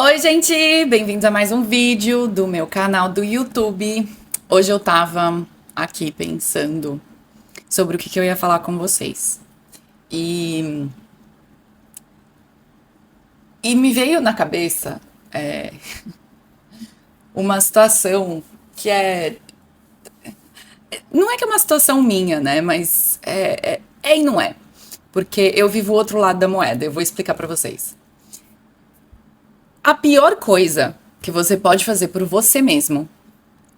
Oi, gente! Bem-vindos a mais um vídeo do meu canal do YouTube. Hoje eu tava aqui pensando sobre o que eu ia falar com vocês. E, e me veio na cabeça uma situação que é. Não é que é uma situação minha, né? Mas é e não é. Porque eu vivo o outro lado da moeda. Eu vou explicar pra vocês. A pior coisa que você pode fazer por você mesmo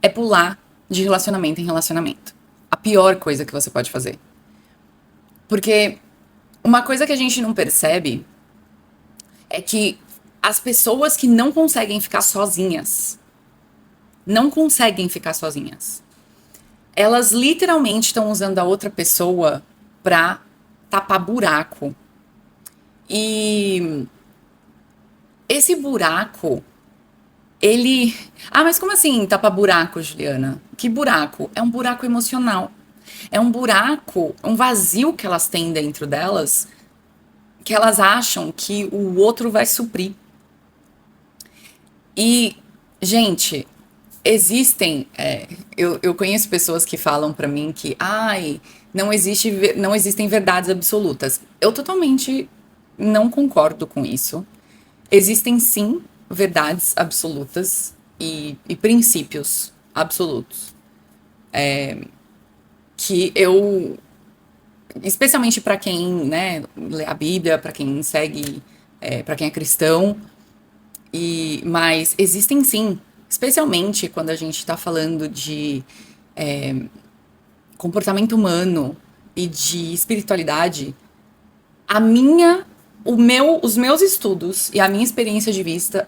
é pular de relacionamento em relacionamento. A pior coisa que você pode fazer. Porque uma coisa que a gente não percebe é que as pessoas que não conseguem ficar sozinhas, não conseguem ficar sozinhas, elas literalmente estão usando a outra pessoa pra tapar buraco. E esse buraco, ele. Ah, mas como assim tapar buraco, Juliana? Que buraco? É um buraco emocional. É um buraco, um vazio que elas têm dentro delas, que elas acham que o outro vai suprir. E, gente, existem. Eu conheço pessoas que falam pra mim que, ai, não existem verdades absolutas. Eu totalmente não concordo com isso. Existem sim verdades absolutas e princípios absolutos que eu, especialmente pra quem, né, lê a Bíblia, pra quem segue, para quem é cristão. Mas existem sim, especialmente quando a gente está falando de comportamento humano e de espiritualidade. A minha, os meus estudos e a minha experiência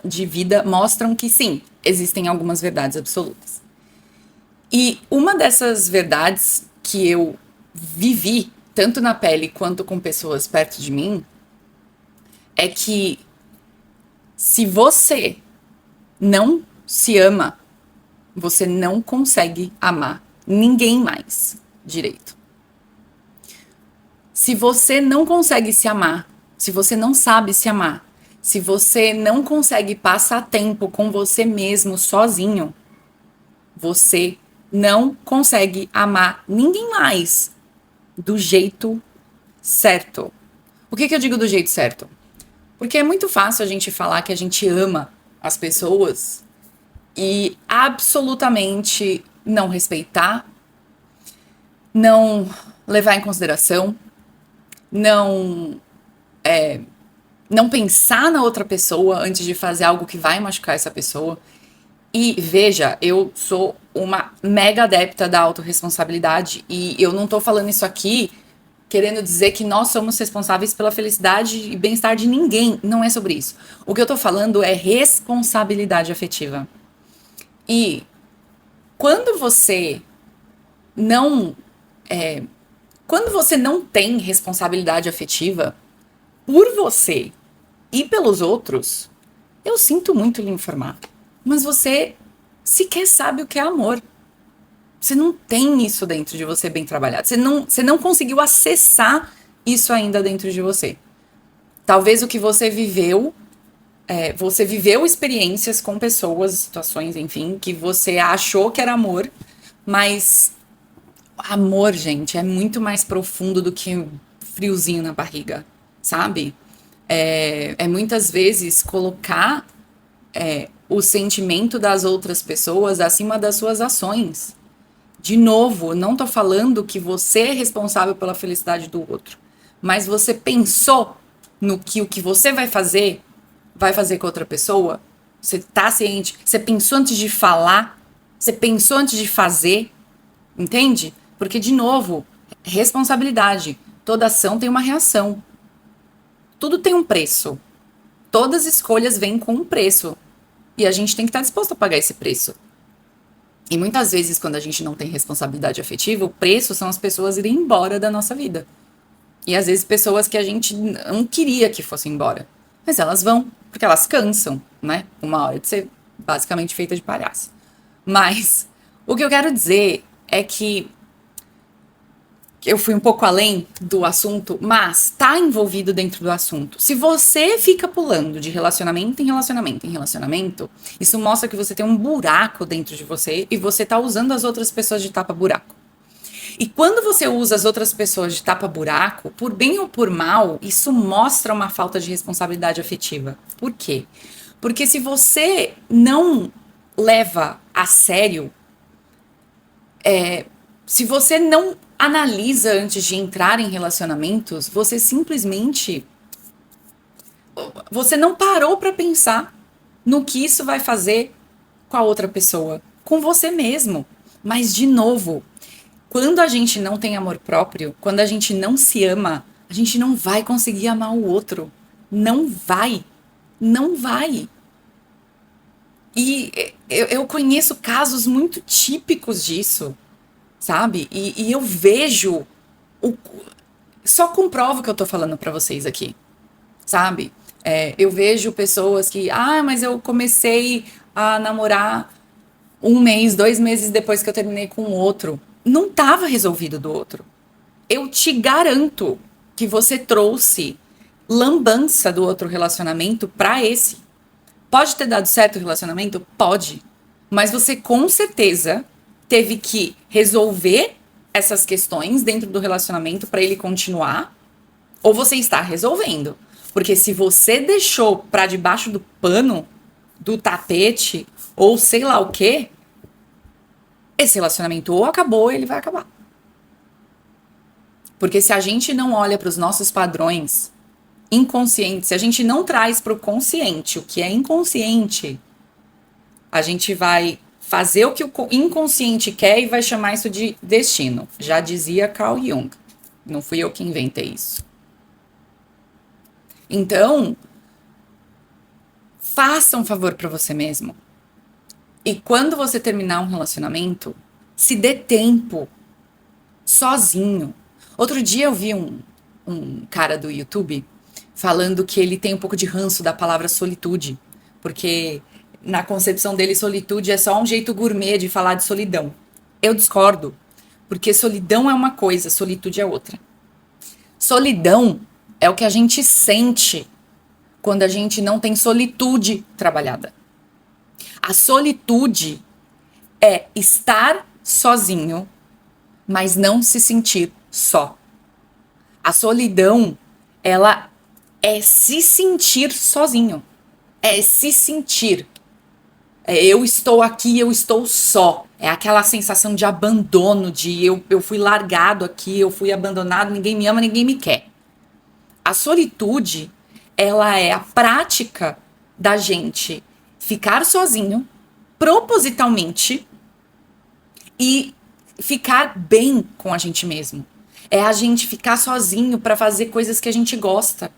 de vida mostram que sim, existem algumas verdades absolutas. E uma dessas verdades que eu vivi, tanto na pele quanto com pessoas perto de mim, é que se você não se ama, você não consegue amar ninguém mais direito. Se você não consegue se amar, se você não sabe se amar, se você não consegue passar tempo com você mesmo sozinho, você não consegue amar ninguém mais do jeito certo. Por que eu digo do jeito certo? Porque é muito fácil a gente falar que a gente ama as pessoas e absolutamente não respeitar, não levar em consideração, não não pensar na outra pessoa antes de fazer algo que vai machucar essa pessoa. E veja, eu sou uma mega adepta da autorresponsabilidade e eu não tô falando isso aqui querendo dizer que nós somos responsáveis pela felicidade e bem-estar de ninguém. Não é sobre isso. O que eu tô falando é responsabilidade afetiva. E quando você não quando você não tem responsabilidade afetiva por você e pelos outros, eu sinto muito lhe informar, mas você sequer sabe o que é amor. Você não tem isso dentro de você bem trabalhado. Você não conseguiu acessar isso ainda dentro de você. Talvez o que você viveu experiências com pessoas, situações, enfim, que você achou que era amor, mas amor, gente, é muito mais profundo do que um friozinho na barriga, sabe? É muitas vezes colocar o sentimento das outras pessoas acima das suas ações. De novo, não tô falando que você é responsável pela felicidade do outro, mas você pensou no que o que você vai fazer com outra pessoa? Você tá ciente? Você pensou antes de falar? Você pensou antes de fazer? Entende? Porque, de novo, responsabilidade. Toda ação tem uma reação. Tudo tem um preço. Todas as escolhas vêm com um preço. E a gente tem que estar disposto a pagar esse preço. E muitas vezes, quando a gente não tem responsabilidade afetiva, o preço são as pessoas irem embora da nossa vida. E às vezes pessoas que a gente não queria que fossem embora. Mas elas vão, porque elas cansam, né? Uma hora de ser basicamente feita de palhaço. Mas o que eu quero dizer é que eu fui um pouco além do assunto, mas tá envolvido dentro do assunto. Se você fica pulando de relacionamento em relacionamento em relacionamento, isso mostra que você tem um buraco dentro de você e você tá usando as outras pessoas de tapa-buraco. E quando você usa as outras pessoas de tapa-buraco, por bem ou por mal, isso mostra uma falta de responsabilidade afetiva. Por quê? Porque se você não leva a sério, se você não analisa antes de entrar em relacionamentos, você simplesmente você não parou para pensar no que isso vai fazer com a outra pessoa, com você mesmo. Mas de novo, quando a gente não tem amor próprio, quando a gente não se ama, a gente não vai conseguir amar o outro. Não vai. Não vai. E eu conheço casos muito típicos disso, sabe? E eu vejo. O, só comprovo o que eu tô falando pra vocês aqui, sabe? Eu vejo pessoas que. Ah, mas eu comecei a namorar 1 mês, 2 meses depois que eu terminei com o outro. Não estava resolvido do outro. Eu te garanto que você trouxe lambança do outro relacionamento pra esse. Pode ter dado certo o relacionamento? Pode. Mas você com certeza teve que resolver essas questões dentro do relacionamento pra ele continuar, ou você está resolvendo. Porque se você deixou pra debaixo do pano, do tapete, ou sei lá o quê, esse relacionamento ou acabou ou ele vai acabar. Porque se a gente não olha para os nossos padrões inconscientes, se a gente não traz para o consciente o que é inconsciente, a gente vai fazer o que o inconsciente quer e vai chamar isso de destino. Já dizia Carl Jung. Não fui eu que inventei isso. Então, faça um favor para você mesmo. E quando você terminar um relacionamento, se dê tempo, sozinho. Outro dia eu vi um cara do YouTube falando que ele tem um pouco de ranço da palavra solitude, porque na concepção dele solitude é só um jeito gourmet de falar de solidão. Eu discordo, porque solidão é uma coisa, solitude é outra. Solidão é o que a gente sente quando a gente não tem solitude trabalhada. A solitude é estar sozinho, mas não se sentir só. A solidão, ela é se sentir sozinho. É se sentir. Eu estou aqui, eu estou só. É aquela sensação de abandono, de eu fui largado aqui, eu fui abandonado, ninguém me ama, ninguém me quer. A solitude, ela é a prática da gente ficar sozinho, propositalmente, e ficar bem com a gente mesmo. É a gente ficar sozinho para fazer coisas que a gente gosta.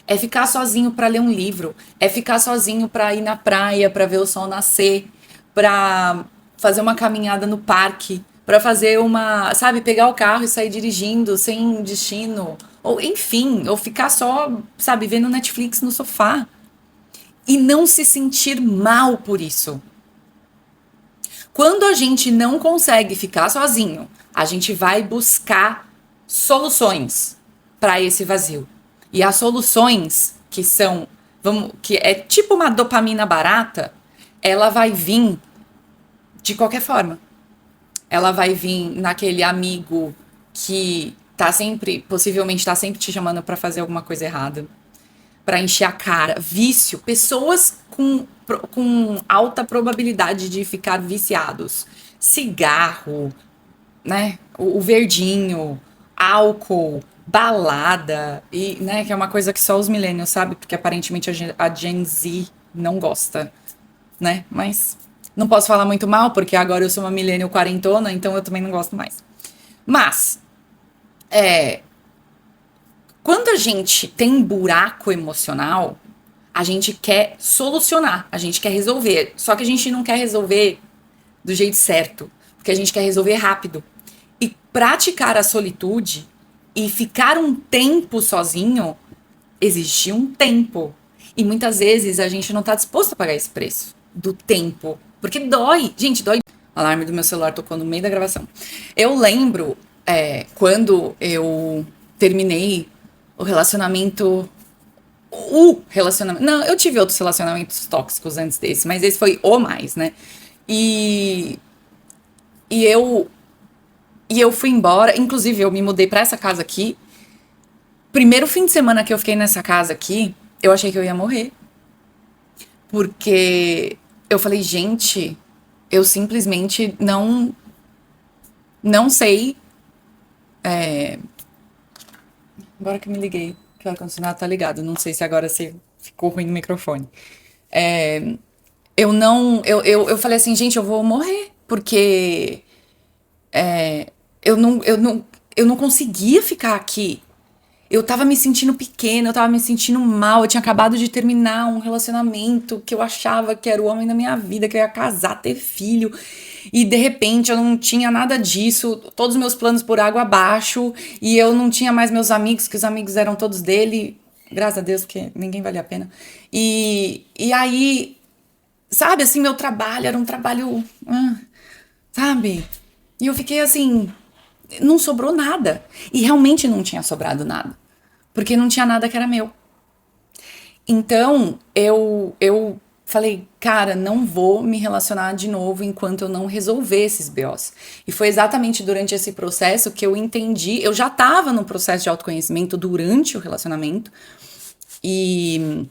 É ficar sozinho para ler um livro. É ficar sozinho para ir na praia, para ver o sol nascer, para fazer uma caminhada no parque, para fazer sabe, pegar o carro e sair dirigindo sem destino, ou enfim, ou ficar só, sabe, vendo Netflix no sofá. E não se sentir mal por isso. Quando a gente não consegue ficar sozinho, a gente vai buscar soluções para esse vazio. E as soluções que são, que é tipo uma dopamina barata, ela vai vir de qualquer forma. Ela vai vir naquele amigo que possivelmente tá sempre te chamando para fazer alguma coisa errada, para encher a cara. Vício, pessoas com alta probabilidade de ficar viciados. Cigarro, né? O verdinho, álcool, balada, e, né, que é uma coisa que só os millennials sabem, porque aparentemente a Gen Z não gosta, né? Mas não posso falar muito mal, porque agora eu sou uma millennial quarentona, então eu também não gosto mais. Mas, quando a gente tem buraco emocional, a gente quer solucionar, a gente quer resolver. Só que a gente não quer resolver do jeito certo, porque a gente quer resolver rápido. E praticar a solitude e ficar um tempo sozinho exige um tempo. E muitas vezes a gente não tá disposto a pagar esse preço do tempo. Porque dói. Gente, dói. O alarme do meu celular tocou no meio da gravação. Eu lembro quando eu terminei o relacionamento. O relacionamento. Não, eu tive outros relacionamentos tóxicos antes desse, mas esse foi o mais, né? E, e eu. E eu fui embora. Inclusive, eu me mudei pra essa casa aqui. Primeiro fim de semana que eu fiquei nessa casa aqui, eu achei que eu ia morrer. Porque eu falei, gente, eu simplesmente não sei. Agora que me liguei, que o ar-condicionado tá ligado. Não sei se agora se ficou ruim no microfone. Eu falei assim, gente, eu vou morrer. Porque eu não, eu não, eu não conseguia ficar aqui. Eu tava me sentindo pequena, eu tava me sentindo mal. Eu tinha acabado de terminar um relacionamento que eu achava que era o homem da minha vida, que eu ia casar, ter filho. E de repente eu não tinha nada disso, todos os meus planos por água abaixo. E eu não tinha mais meus amigos, que os amigos eram todos dele. Graças a Deus, porque ninguém valia a pena. E aí, sabe, assim, meu trabalho era um trabalho. Sabe? E eu fiquei assim, não sobrou nada. E realmente não tinha sobrado nada. Porque não tinha nada que era meu. Então, eu falei, cara, não vou me relacionar de novo enquanto eu não resolver esses BOs. E foi exatamente durante esse processo que eu entendi, eu já estava no processo de autoconhecimento durante o relacionamento. E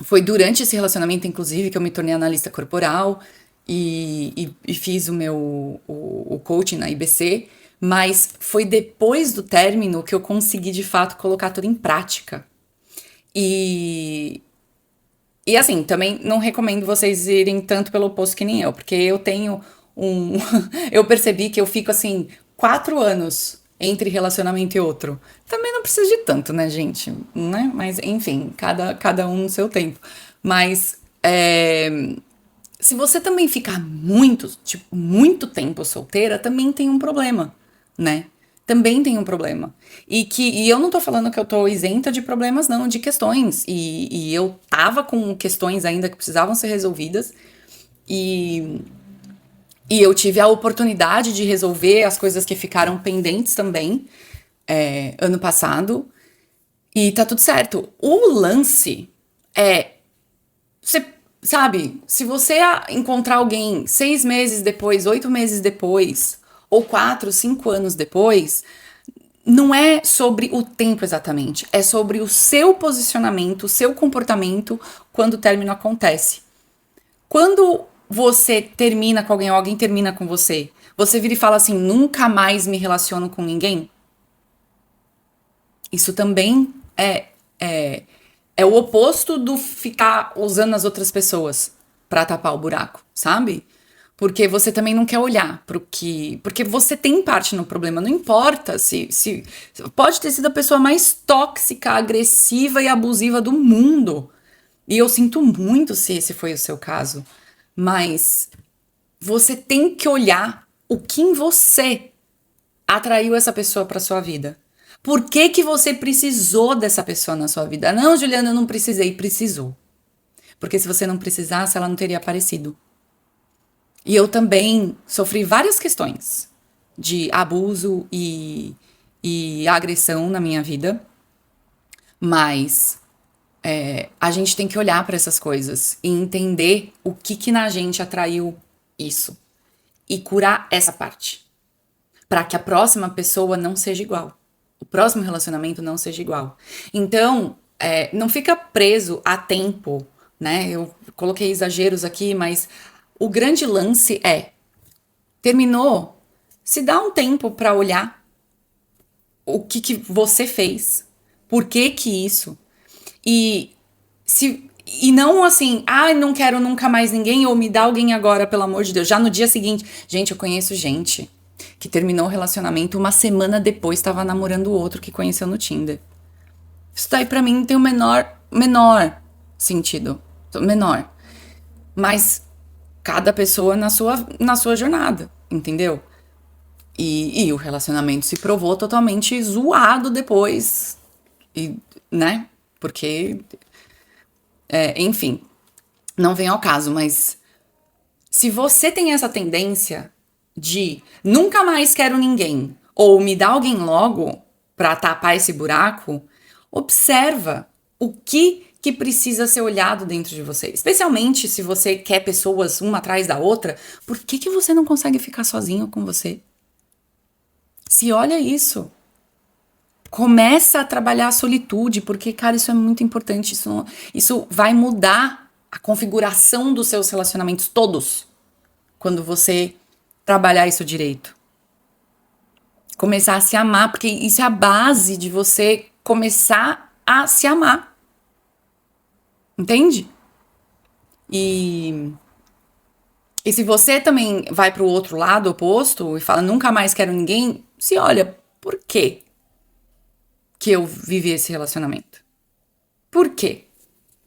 foi durante esse relacionamento, inclusive, que eu me tornei analista corporal e fiz o coaching na IBC. Mas foi depois do término que eu consegui, de fato, colocar tudo em prática. E, e assim, também não recomendo vocês irem tanto pelo oposto que nem eu, porque eu tenho um. Eu percebi que eu fico assim, 4 anos entre relacionamento e outro. Também não precisa de tanto, né, gente? Né? Mas, enfim, cada um no seu tempo. Mas se você também ficar muito, tipo, muito tempo solteira, também tem um problema, né? Também tem um problema. E eu não tô falando que eu tô isenta de problemas, não, de questões. E eu tava com questões ainda que precisavam ser resolvidas. E, e eu tive a oportunidade de resolver as coisas que ficaram pendentes também, ano passado. E tá tudo certo. O lance é você sabe, se você encontrar alguém 6 meses depois, 8 meses depois, ou 4, 5 anos depois, não é sobre o tempo exatamente, é sobre o seu posicionamento, o seu comportamento quando o término acontece. Quando você termina com alguém ou alguém termina com você, você vira e fala assim: nunca mais me relaciono com ninguém? Isso também é o oposto do ficar usando as outras pessoas pra tapar o buraco, sabe? Porque você também não quer olhar pro que. Porque você tem parte no problema. Não importa se. Pode ter sido a pessoa mais tóxica, agressiva e abusiva do mundo. E eu sinto muito se esse foi o seu caso. Mas você tem que olhar o que em você atraiu essa pessoa para sua vida. Por que que você precisou dessa pessoa na sua vida? Não, Juliana, eu não precisei. Precisou. Porque se você não precisasse, ela não teria aparecido. E eu também sofri várias questões de abuso e agressão na minha vida. Mas a gente tem que olhar para essas coisas e entender o que que na gente atraiu isso. E curar essa parte. Para que a próxima pessoa não seja igual. O próximo relacionamento não seja igual. Então, não fica preso a tempo, né? Eu coloquei exageros aqui, mas o grande lance é: terminou, se dá um tempo para olhar o que que você fez, por que que isso, e e não assim, não quero nunca mais ninguém, ou me dá alguém agora, pelo amor de Deus. Já no dia seguinte, gente, eu conheço gente que terminou o relacionamento, uma semana depois estava namorando o outro que conheceu no Tinder. Isso daí pra mim tem o menor sentido. Menor. Mas cada pessoa na sua jornada, entendeu? E o relacionamento se provou totalmente zoado depois. E, né? Porque, enfim, não vem ao caso, mas se você tem essa tendência de nunca mais quero ninguém, ou me dá alguém logo para tapar esse buraco, observa o que precisa ser olhado dentro de você. Especialmente se você quer pessoas uma atrás da outra, por que você não consegue ficar sozinho com você? Se olha isso. Começa a trabalhar a solitude, porque, cara, isso é muito importante. Isso vai mudar a configuração dos seus relacionamentos todos quando você trabalhar isso direito. Começar a se amar, porque isso é a base de você começar a se amar. Entende? E se você também vai pro outro lado oposto e fala nunca mais quero ninguém, se olha, por quê que eu vivi esse relacionamento? Por quê?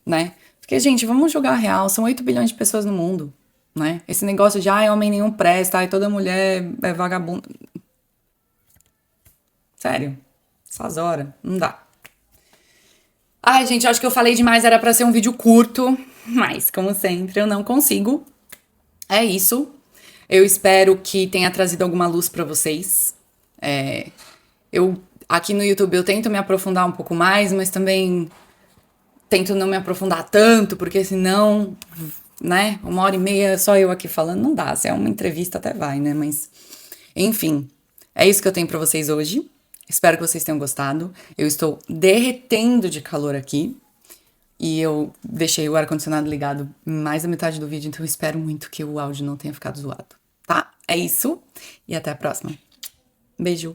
Né? Porque, gente, vamos jogar real, são 8 bilhões de pessoas no mundo, né? Esse negócio de, homem nenhum presta, toda mulher é vagabunda. Sério, essas horas, não dá. Ai, gente, acho que eu falei demais, era pra ser um vídeo curto, mas, como sempre, eu não consigo. É isso. Eu espero que tenha trazido alguma luz pra vocês. Eu, aqui no YouTube, eu tento me aprofundar um pouco mais, mas também tento não me aprofundar tanto, porque senão, né, 1h30 só eu aqui falando, não dá. Se é uma entrevista até vai, né, mas enfim, é isso que eu tenho pra vocês hoje. Espero que vocês tenham gostado. Eu estou derretendo de calor aqui e eu deixei o ar-condicionado ligado mais da metade do vídeo, então eu espero muito que o áudio não tenha ficado zoado, tá? É isso e até a próxima. Beijo!